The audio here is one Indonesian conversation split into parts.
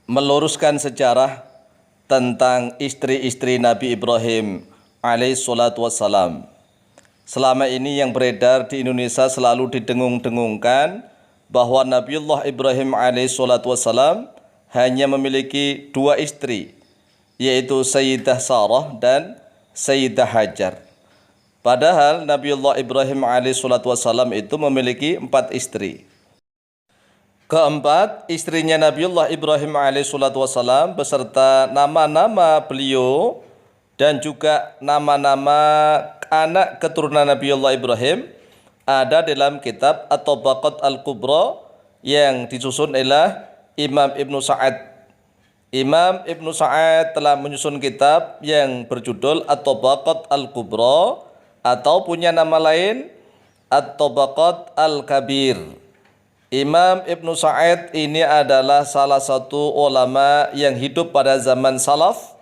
meluruskan sejarah tentang istri-istri Nabi Ibrahim alaihissalatu wassalam. Selama ini yang beredar di Indonesia selalu didengung-dengungkan bahwa Nabiullah Ibrahim alaihissalatu wassalam hanya memiliki dua istri, yaitu Sayyidah Sarah dan Sayyidah Hajar. Padahal Nabiullah Ibrahim alaihissalatu wassalam itu memiliki 4 istri. Keempat, istrinya Nabiullah Ibrahim alaihissalatu wassalam beserta nama-nama beliau dan juga nama-nama anak keturunan Nabiullah Ibrahim ada dalam kitab At-Tabaqat Al-Kubra yang disusun oleh Imam Ibnu Sa'ad. Imam Ibnu Sa'ad telah menyusun kitab yang berjudul At-Tabaqat Al-Kubra atau punya nama lain At-Tabaqat Al-Kabir. Imam Ibnu Sa'ad ini adalah salah satu ulama yang hidup pada zaman salaf.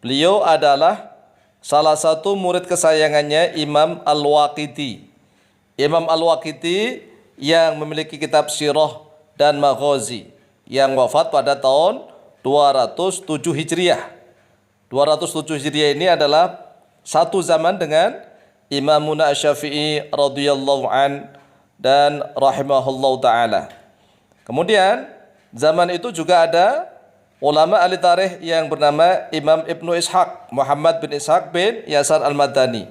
Beliau adalah salah satu murid kesayangannya Imam Al-Waqidi. Imam Al-Waqidi yang memiliki kitab Sirah dan Maghazi yang wafat pada tahun 207 Hijriah. 207 Hijriah ini adalah satu zaman dengan Imamuna Asy-Syafi'i radhiyallahu an dan rahimahullahu ta'ala. Kemudian zaman itu juga ada ulama ahli tarikh yang bernama Imam Ibnu Ishaq, Muhammad bin Ishaq bin Yasar al-Madani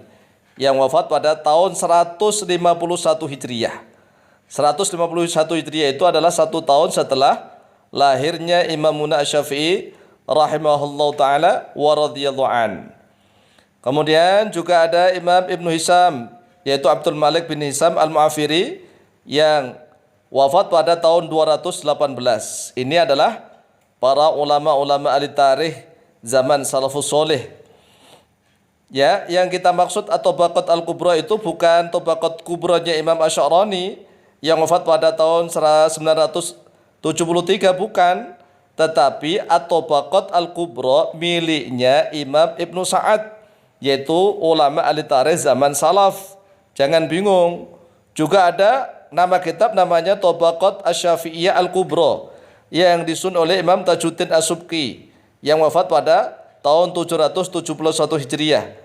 yang wafat pada tahun 151 Hijriah. 151 Hijriah itu adalah 1 tahun setelah lahirnya Imamuna Asy-Syafi'i rahimahullahu ta'ala wa radhiyallahu an. Kemudian juga ada Imam Ibnu Hisam, yaitu Abdul Malik bin Hisam Al-Mu'afiri yang wafat pada tahun 218. Ini adalah para ulama-ulama ahli tarikh zaman salafus soleh. Ya, yang kita maksud At-Tabaqat Al-Kubra itu bukan Tabaqat Kubranya Imam Asy'arani yang wafat pada tahun 973, bukan, tetapi At-Tabaqat Al-Kubra miliknya Imam Ibnu Sa'ad, yaitu ulama ahli tarikh zaman salaf. Jangan bingung. Juga ada nama kitab namanya Tabaqat Asy-Syafi'iyah Al-Kubra yang disusun oleh Imam Tajuddin As-Subki yang wafat pada tahun 771 Hijriah.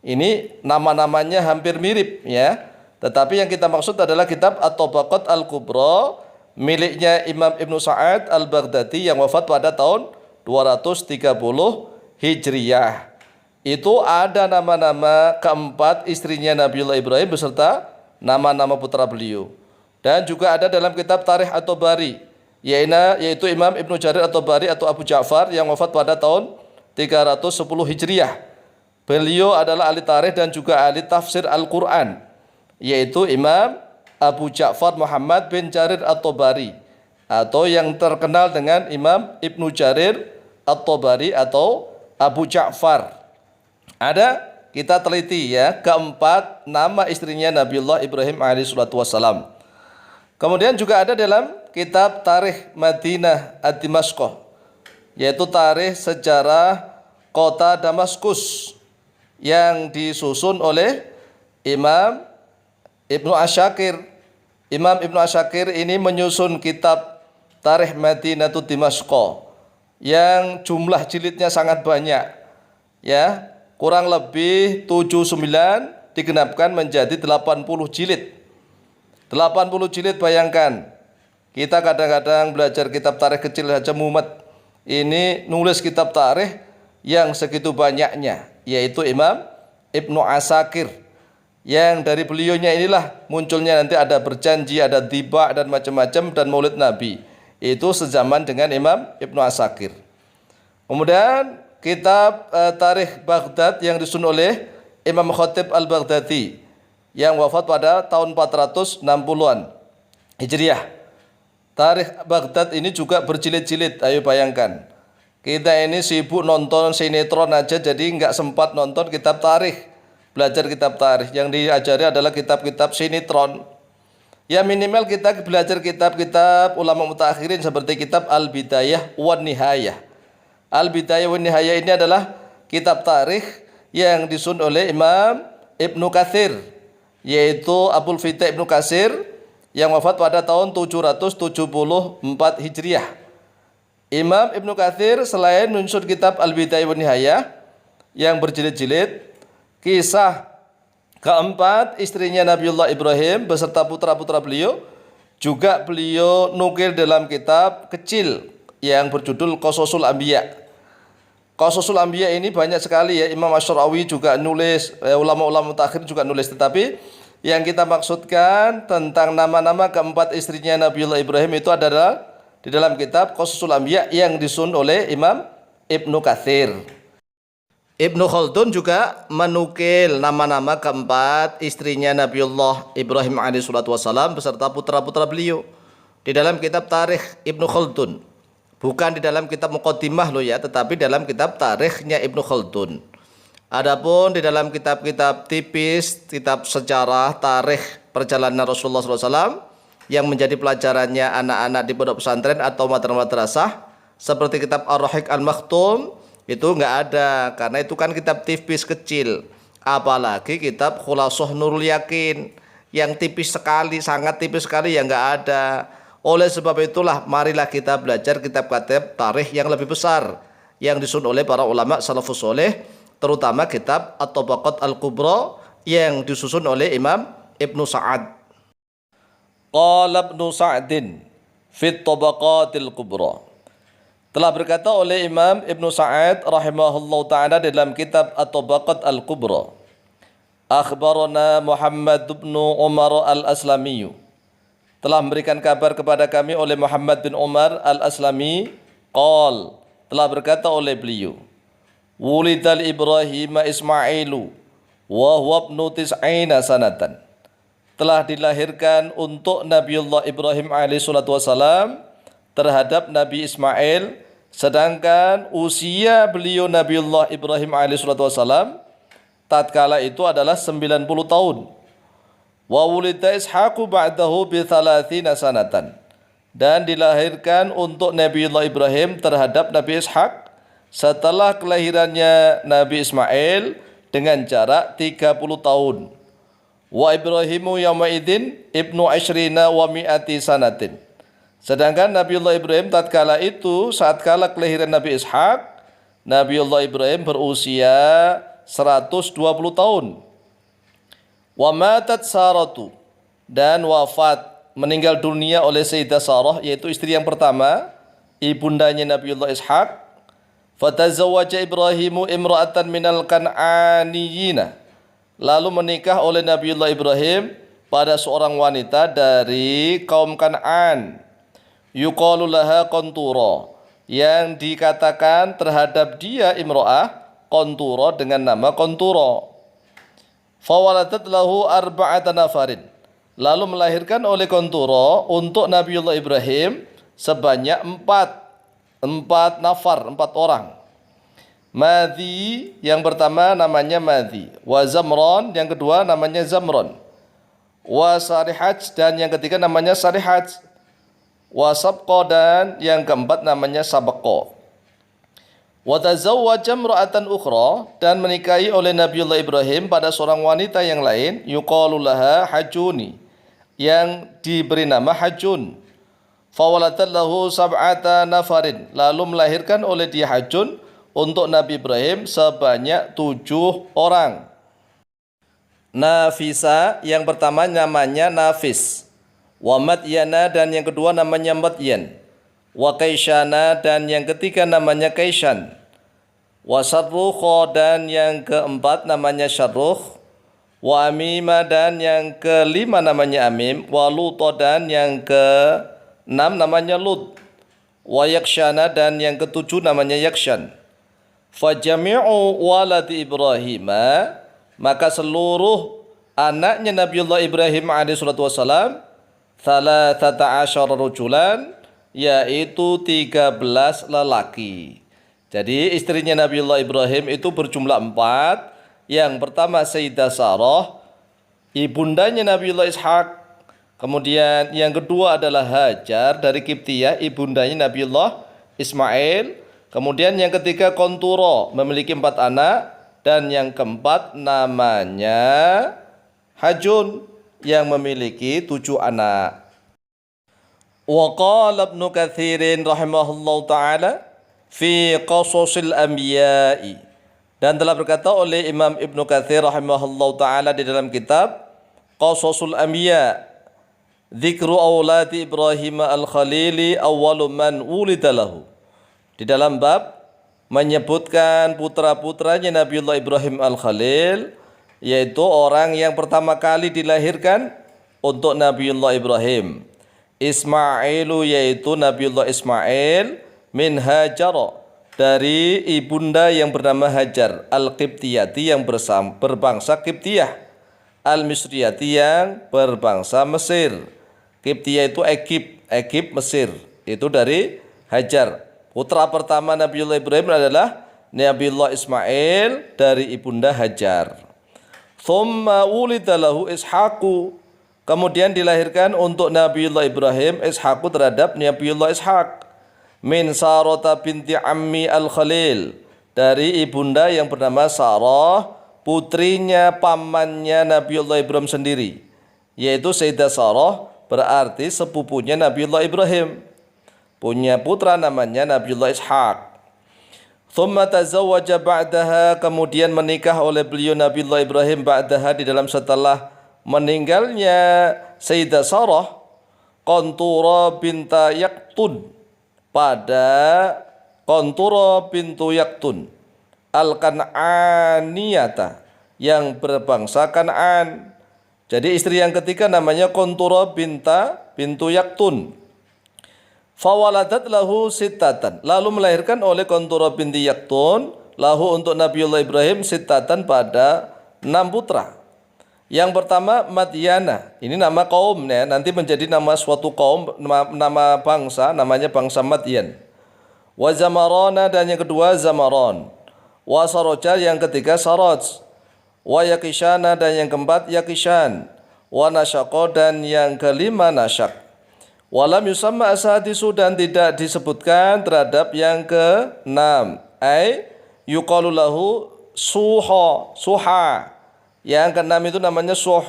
Ini nama-namanya hampir mirip ya. Tetapi yang kita maksud adalah kitab At-Tabaqat Al-Kubra miliknya Imam Ibnu Sa'ad Al-Baghdadi yang wafat pada tahun 230 Hijriah. Itu ada nama-nama keempat istrinya Nabiullah Ibrahim beserta nama-nama putra beliau. Dan juga ada dalam kitab Tarikh At-Tabari, yaitu Imam Ibnu Jarir At-Tabari atau Abu Ja'far yang wafat pada tahun 310 Hijriah. Beliau adalah ahli tarikh dan juga ahli tafsir Al-Quran, yaitu Imam Abu Ja'far Muhammad bin Jarir At-Tabari atau yang terkenal dengan Imam Ibnu Jarir At-Tabari atau Abu Ja'far. Ada, kita teliti ya, keempat nama istrinya Nabiullah Ibrahim alaihissalatu wassalam. Kemudian juga ada dalam kitab Tarikh Madinah Ad-Dimashqah, yaitu tarikh sejarah kota Damaskus yang disusun oleh Imam Ibnu Asyakir. Imam Ibnu Asyakir ini menyusun kitab Tarikh Madinah Ad-Dimashqah yang jumlah jilidnya sangat banyak ya. Kurang lebih 79 digenapkan menjadi 80 jilid. 80 jilid, bayangkan. Kita kadang-kadang belajar kitab tarikh kecil saja mumet. Ini nulis kitab tarikh yang segitu banyaknya, yaitu Imam Ibnu Asakir. Yang dari beliaunya inilah munculnya nanti ada berjanji, ada tiba dan macam-macam dan maulid Nabi. Itu sezaman dengan Imam Ibnu Asakir. Kemudian kitab Tarikh Baghdad yang disusun oleh Imam Khatib Al-Baghdadi yang wafat pada tahun 460-an Hijriah. Tarikh Baghdad ini juga berjilid-jilid. Ayo bayangkan, kita ini sibuk nonton sinetron aja jadi nggak sempat nonton kitab tarikh, belajar kitab tarikh. Yang diajari adalah kitab-kitab sinetron. Ya minimal kita belajar kitab-kitab ulama mutakhirin seperti kitab Al-Bidayah wan Nihayah. Al-Bidayah wan Nihayah ini adalah kitab tarikh yang disusun oleh Imam Ibnu Katsir, yaitu Abul Fitah Ibnu Katsir yang wafat pada tahun 774 Hijriah. Imam Ibnu Katsir selain menyusun kitab Al-Bidayah wan Nihayah yang berjilid-jilid, kisah keempat istrinya Nabiullah Ibrahim beserta putra-putra beliau juga beliau nukil dalam kitab kecil yang berjudul Qasasul Anbiya. Qasasul Anbiya ini banyak sekali ya, Imam Asy-Syarawi juga nulis, ulama-ulama mutakhir juga nulis, tetapi yang kita maksudkan tentang nama-nama keempat istrinya Nabiullah Ibrahim itu adalah di dalam kitab Qasasul Anbiya yang disusun oleh Imam Ibnu Katsir. Ibnu Khaldun juga menukil nama-nama keempat istrinya Nabiullah Ibrahim alaihissalam beserta putra-putra beliau di dalam kitab Tarikh Ibnu Khaldun. Bukan di dalam kitab Muqaddimah loh ya, tetapi dalam kitab Tarikhnya Ibnu Khaldun. Adapun di dalam kitab-kitab tipis, kitab sejarah, tarikh perjalanan Rasulullah SAW yang menjadi pelajarannya anak-anak di pondok pesantren atau madrasah seperti kitab Ar-Rahiq Al-Makhtum, itu nggak ada, karena itu kan kitab tipis kecil. Apalagi kitab Khulasah Nurul Yakin yang tipis sekali, sangat tipis sekali, yang nggak ada. Oleh sebab itulah marilah kita belajar kitab-kitab tarikh yang lebih besar yang disusun oleh para ulama salafus soleh, terutama kitab At-Tabaqat Al-Kubra yang disusun oleh Imam Ibnu Sa'ad. Qala Ibnu Sa'din fi Tabaqatil Kubra. Telah berkata oleh Imam Ibnu Sa'ad rahimahullah ta'ala dalam kitab At-Tabaqat Al-Kubra, akhbarana Muhammad bin Umar Al-Aslami, telah memberikan kabar kepada kami oleh Muhammad bin Umar Al-Aslami, qal, telah berkata oleh beliau, wulidal Ibrahim Ismailu wa huwa ibnu tis'ina sanatan, telah dilahirkan untuk Nabiullah Ibrahim alaihissalatu wassalam terhadap Nabi Ismail, sedangkan usia beliau Nabiullah Ibrahim alaihissalatu wassalam tatkala itu adalah 90 tahun. Wa wulida Ishaq ba'dahu bi 30 sanatan, dan dilahirkan untuk Nabiullah Ibrahim terhadap Nabi Ishaq setelah kelahirannya Nabi Ismail dengan jarak 30 tahun. Wa Ibrahimu yawma idzin ibnu asyrina wa mi'ati sanatin, sedangkan Nabiullah Ibrahim tatkala itu saat kala kelahiran Nabi Ishaq, Nabiullah Ibrahim berusia 120 tahun. Wa matat Saratu, dan wafat meninggal dunia oleh Sayyidah Sarah, yaitu istri yang pertama, ibundanya Nabiullah Ishaq. Fatazawwaja Ibrahimu imra'atan minal Kan'aniyina, lalu menikah oleh Nabiullah Ibrahim pada seorang wanita dari kaum Kan'an, yuqalu laha Qantura, yang dikatakan terhadap dia imro'ah Qantura dengan nama Qantura. Fawaladat lahu arba'ata nafarin, lalu melahirkan oleh Qantura untuk Nabiullah Ibrahim sebanyak empat nafar, 4 orang. Madhi, yang pertama namanya Madhi, wa Zamron, yang kedua namanya Zamron, wa Sarihaj, dan yang ketiga namanya Sarihaj, wa Sabqa, dan yang keempat namanya Sabqa. Wa tazawwaja imra'atan ukhra, dan menikahi oleh Nabiullah Ibrahim pada seorang wanita yang lain, yuqalu laha Hajuni, yang diberi nama Hajun. Fawaladat lahu sab'ata nafarin, lalu melahirkan oleh dia Hajun untuk Nabi Ibrahim sebanyak 7 orang. Nafisa, yang pertama namanya Nafis. Wa Madyana, dan yang kedua namanya Madyan. Wa Kaisyana, dan yang ketiga namanya Kaisyan. Wa Syarrukha, dan yang keempat namanya Syarrukh. Wa Amima, dan yang kelima namanya Amim. Wa Luta, dan yang keenam namanya Lut. Wa Yakshana, dan yang ketujuh namanya Yakshan. Fajami'u waladi Ibrahim, maka seluruh anaknya Nabiullah Ibrahim alaihissalatu wassalam 13 rajulan, yaitu 13 lelaki. Jadi istrinya Nabiullah Ibrahim itu berjumlah 4. Yang pertama Sayyidah Sarah, ibundanya Nabiullah Ishaq. Kemudian yang kedua adalah Hajar dari Kiptiyah, ibundanya Nabiullah Ismail. Kemudian yang ketiga Qantura, memiliki 4 anak. Dan yang keempat namanya Hajun, yang memiliki 7 anak. Wa qala Ibnu Katsirin rahimahullahu taala fi qasasil anbiya'i, dan telah berkata oleh Imam Ibnu Katsir rahimahullahu taala di dalam kitab Qasasul Anbiya, dzikru auladi Ibrahim al-Khalili awwalu man wulida lahu, di dalam bab menyebutkan putra-putranya Nabiullah Ibrahim al-Khalil, yaitu orang yang pertama kali dilahirkan untuk Nabiullah Ibrahim. Ismailu, yaitu Nabiullah Ismail, min Hajar, dari ibunda yang bernama Hajar, al-Qibtiyati yang berbangsa Qibtiyah, al-Misriyati yang berbangsa Mesir. Qibtiyah itu Egypt Mesir, itu dari Hajar. Putra pertama Nabiullah Ibrahim adalah Nabiullah Ismail dari ibunda Hajar. Thumma wulida lahu Ishaqu, kemudian dilahirkan untuk Nabiullah Ibrahim Ishaqu terhadap Nabiullah Ishaq, min Sarata binti Ammi al-Khalil, dari ibunda yang bernama Sarah, putrinya pamannya Nabiullah Ibrahim sendiri, yaitu Sayyidah Sarah, berarti sepupunya Nabiullah Ibrahim, punya putra namanya Nabiullah Ishaq. Thumma tazawwaja ba'daha, kemudian menikah oleh beliau Nabiullah Ibrahim ba'daha, di dalam setelah meninggalnya Sayyidah Sarah, Qantura binta Yaktun, pada Qantura bintu Yaktun al-Kan'aniyata, yang berbangsa Kan'an. Jadi istri yang ketiga namanya Qantura bintu Yaktun. Fawaladat lahu sittatan, lalu melahirkan oleh Qantura binti Yaktun lahu untuk Nabiullah Ibrahim sittatan, pada 6 putra. Yang pertama Madyana, ini nama kaum ya, nanti menjadi nama suatu kaum, nama bangsa, namanya bangsa Madyan. Wa Zamarana, dan yang kedua Zamaron. Wa Saroja, yang ketiga Saroj. Wa Yakishana, dan yang keempat Yakishan. Wa Nashaqa, dan yang kelima Nashaq. Walam yusamma asadisu, dan tidak disebutkan terhadap yang ke-6, ai yuqalu lahu Suha, yang ke-6 itu namanya Suh.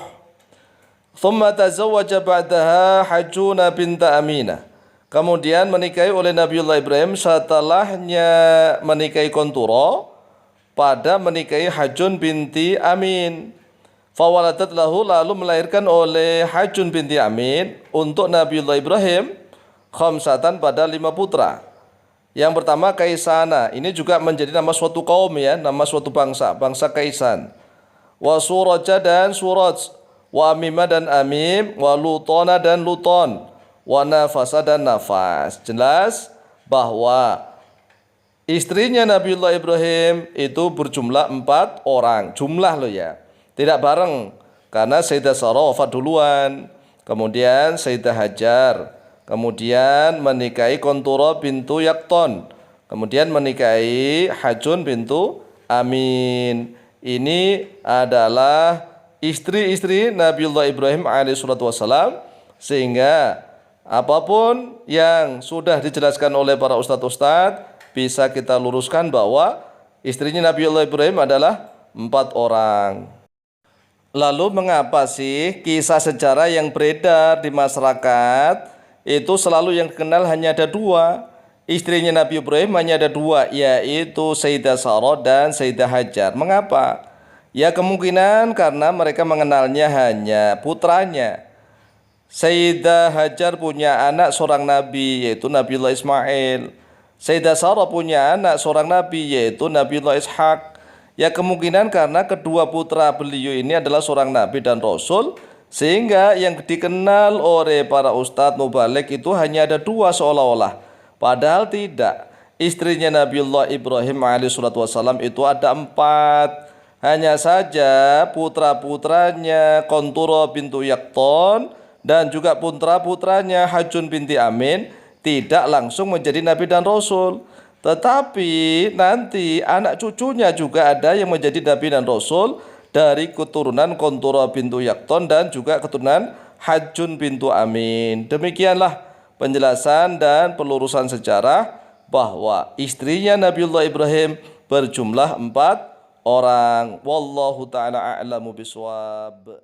Thumma tazawwaja ba'daha Hajjuna binta Aminah, kemudian menikahi oleh Nabiullah Ibrahim setelahnya menikahi Qantura, pada menikahi Hajjun binti Amin. Fawaladat lahu, lalu melahirkan oleh Hajjun binti Amin untuk Nabiullah Ibrahim khamsatan, pada 5 putra. Yang pertama Kaisana, ini juga menjadi nama suatu kaum ya, nama suatu bangsa Kaisan. Wa Suraja, dan Suraj. Wa Amima, dan Amim. Wa Lutona, dan Luton. Wa Nafasa, dan Nafas. Jelas bahwa istrinya Nabiullah Ibrahim itu berjumlah 4 orang, jumlah loh ya, tidak bareng, karena Sayyidah Sarah wafat duluan, kemudian Sayyidah Hajar, kemudian menikahi Qantura bintu Yakton, kemudian menikahi Hajjun bintu Amin. Ini adalah istri-istri Nabiullah Ibrahim alaihissalatu wassalam, sehingga apapun yang sudah dijelaskan oleh para ustadz-ustadz bisa kita luruskan bahwa istrinya Nabiullah Ibrahim adalah 4 orang. Lalu mengapa sih kisah sejarah yang beredar di masyarakat itu selalu yang dikenal hanya ada 2? Istrinya Nabi Ibrahim hanya ada 2, yaitu Sayyidah Sarah dan Sayyidah Hajar. Mengapa? Ya kemungkinan karena mereka mengenalnya hanya putranya. Sayyidah Hajar punya anak seorang nabi, yaitu Nabiullah Ismail. Sayyidah Sarah punya anak seorang nabi, yaitu Nabiullah Ishaq. Ya kemungkinan karena kedua putra beliau ini adalah seorang nabi dan rasul, sehingga yang dikenal oleh para ustadz mubalik itu hanya ada 2 seolah-olah. Padahal tidak. Istrinya Nabiullah Ibrahim alaihissalatu wassalam itu ada 4. Hanya saja putra-putranya Qantura bintu Yakton dan juga putra-putranya Hajjun binti Amin tidak langsung menjadi nabi dan rasul. Tetapi nanti anak cucunya juga ada yang menjadi nabi dan rasul dari keturunan Qantura bintu Yakton dan juga keturunan Hajjun bintu Amin. Demikianlah penjelasan dan pelurusan sejarah bahwa istrinya Nabiullah Ibrahim berjumlah 4 orang. Wallahu ta'ala a'lamu bishawab.